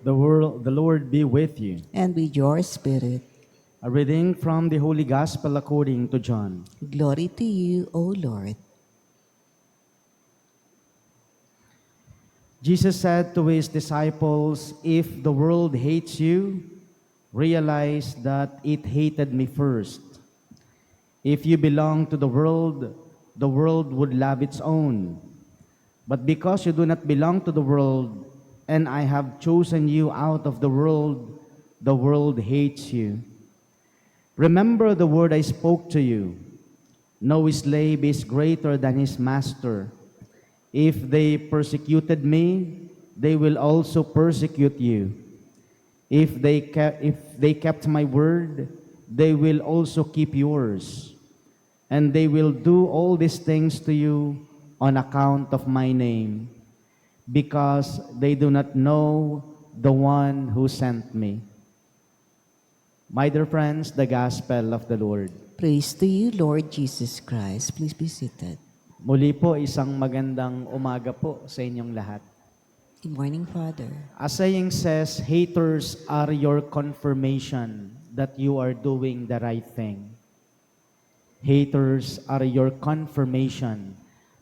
The Lord be with you. and with your spirit. A reading from the Holy Gospel according to John. Glory to you, O Lord. Jesus said to his disciples, "If the world hates you, realize that it hated me first. If you belong to the world would love its own. But because you do not belong to the world, and I have chosen you out of the world hates you. Remember the word I spoke to you. No slave is greater than his master. If they persecuted me, they will also persecute you. If they kept my word, they will also keep yours. And they will do all these things to you on account of my name, because they do not know the one who sent me." My dear friends, the Gospel of the Lord. Praise to you, Lord Jesus Christ. Please be seated. Muli po, isang magandang umaga po sa inyong lahat. Good morning, Father. A saying says, haters are your confirmation that you are doing the right thing. Haters are your confirmation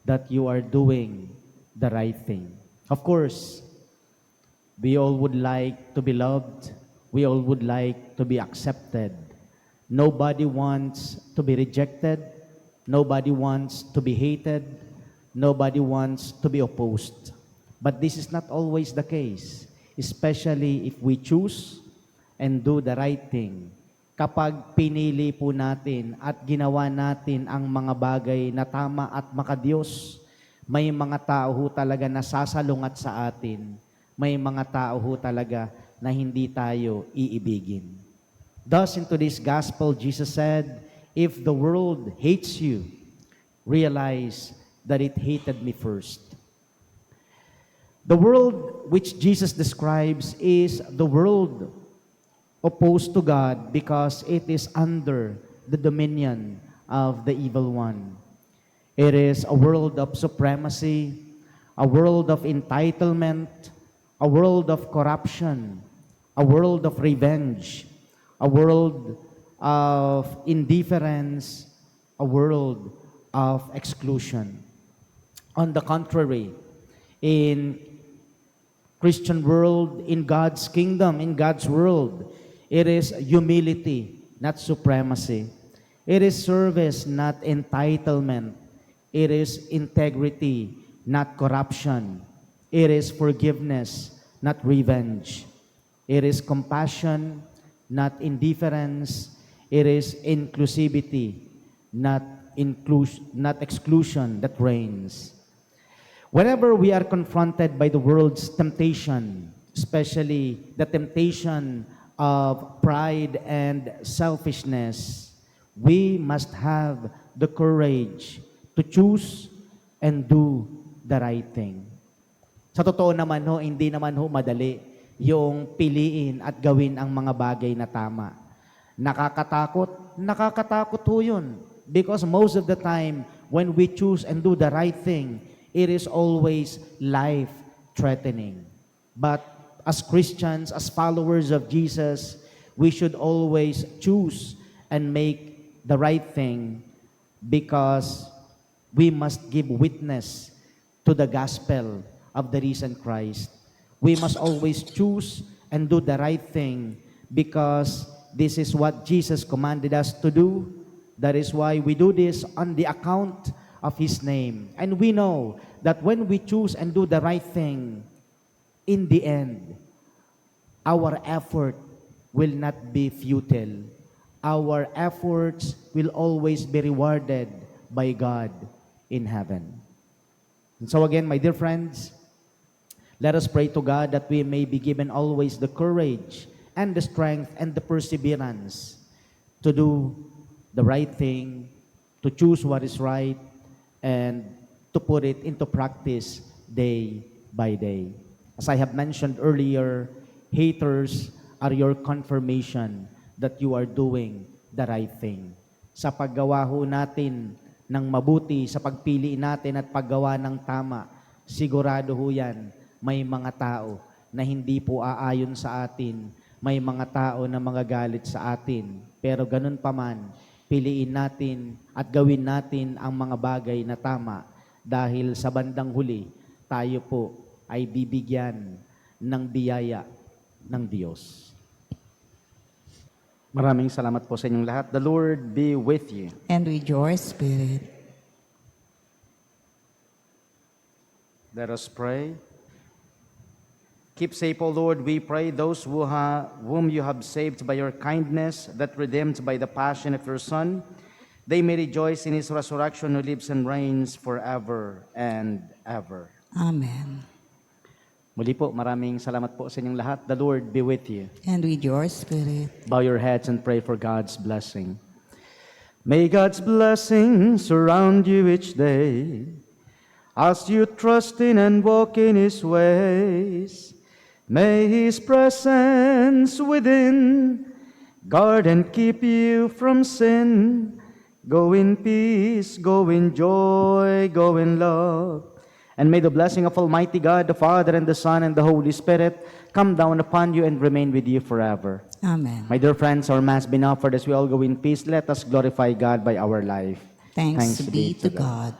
that you are doing the right thing. Of course, we all would like to be loved. We all would like to be accepted. Nobody wants to be rejected. Nobody wants to be hated. Nobody wants to be opposed. But this is not always the case, especially if we choose and do the right thing. Kapag pinili po natin at ginawa natin ang mga bagay na tama at makadiyos, may mga tao ho talaga na sasalungat sa atin. May mga tao ho talaga na hindi tayo iibigin. Thus, in today's gospel, Jesus said, "If the world hates you, realize that it hated me first." The world which Jesus describes is the world opposed to God because it is under the dominion of the evil one. It is a world of supremacy, a world of entitlement, a world of corruption, a world of revenge, a world of indifference, a world of exclusion. On the contrary, in Christian world, in God's kingdom, in God's world, it is humility, not supremacy. It is service, not entitlement. It is integrity, not corruption. It is forgiveness, not revenge. It is compassion, not indifference. It is inclusivity, not exclusion that reigns. Whenever we are confronted by the world's temptation, especially the temptation of pride and selfishness, we must have the courage to choose and do the right thing. Sa totoo naman ho, hindi naman ho madali yung piliin at gawin ang mga bagay na tama. Nakakatakot ho yun. Because most of the time, when we choose and do the right thing, it is always life-threatening. But as Christians, as followers of Jesus, we should always choose and make the right thing because we must give witness to the gospel of the risen Christ. We must always choose and do the right thing because this is what Jesus commanded us to do. That is why we do this on the account of His name. And we know that when we choose and do the right thing, in the end, our effort will not be futile. Our efforts will always be rewarded by God in heaven. And so again, my dear friends, let us pray to God that we may be given always the courage and the strength and the perseverance to do the right thing, to choose what is right, and to put it into practice day by day. As I have mentioned earlier, haters are your confirmation that you are doing the right thing. Sa paggawa ho natin ng mabuti, sa pagpili natin at paggawa ng tama, sigurado ho yan, may mga tao na hindi po aayon sa atin. May mga tao na magagalit sa atin. Pero ganun pa man, piliin natin at gawin natin ang mga bagay na tama dahil sa bandang huli, tayo po ay bibigyan ng biyaya ng Diyos. Maraming salamat po sa inyong lahat. The Lord be with you. And with your spirit. Let us pray. Keep safe, O Lord, we pray, those whom you have saved by your kindness, that redeemed by the passion of your Son, they may rejoice in his resurrection, who lives and reigns forever and ever. Amen. Muli po, maraming salamat po sa inyong lahat. The Lord be with you. And with your spirit. Bow your heads and pray for God's blessing. May God's blessing surround you each day as you trust in and walk in his ways. May his presence within guard and keep you from sin. Go in peace, go in joy, go in love. And may the blessing of Almighty God, the Father, and the Son, and the Holy Spirit come down upon you and remain with you forever. Amen. My dear friends, our Mass been offered as we all go in peace. Let us glorify God by our life. Thanks be to God.